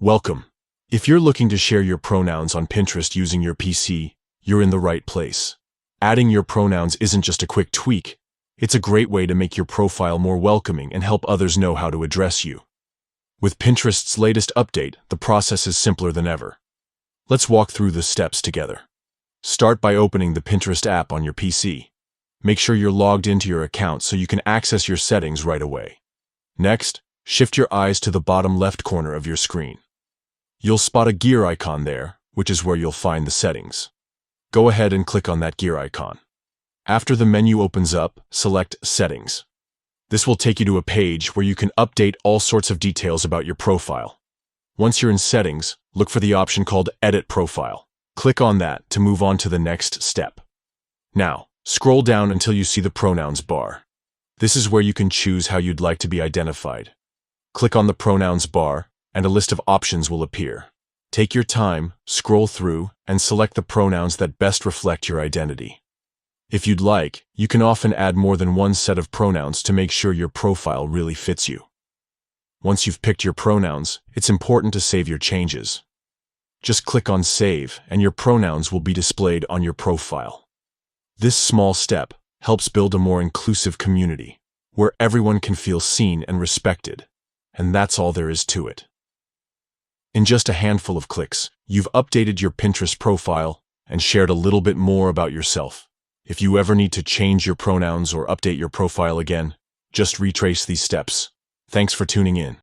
Welcome. If you're looking to share your pronouns on Pinterest using your PC, you're in the right place. Adding your pronouns isn't just a quick tweak. It's a great way to make your profile more welcoming and help others know how to address you. With Pinterest's latest update, the process is simpler than ever. Let's walk through the steps together. Start by opening the Pinterest app on your PC. Make sure you're logged into your account so you can access your settings right away. Next, shift your eyes to the bottom left corner of your screen. You'll spot a gear icon there, which is where you'll find the settings. Go ahead and click on that gear icon. After the menu opens up, select Settings. This will take you to a page where you can update all sorts of details about your profile. Once you're in Settings, look for the option called Edit Profile. Click on that to move on to the next step. Now, scroll down until you see the Pronouns bar. This is where you can choose how you'd like to be identified. Click on the Pronouns bar, and a list of options will appear. Take your time, scroll through, and select the pronouns that best reflect your identity. If you'd like, you can often add more than one set of pronouns to make sure your profile really fits you. Once you've picked your pronouns, it's important to save your changes. Just click on Save, and your pronouns will be displayed on your profile. This small step helps build a more inclusive community, where everyone can feel seen and respected, and that's all there is to it. In just a handful of clicks, you've updated your Pinterest profile and shared a little bit more about yourself. If you ever need to change your pronouns or update your profile again, just retrace these steps. Thanks for tuning in.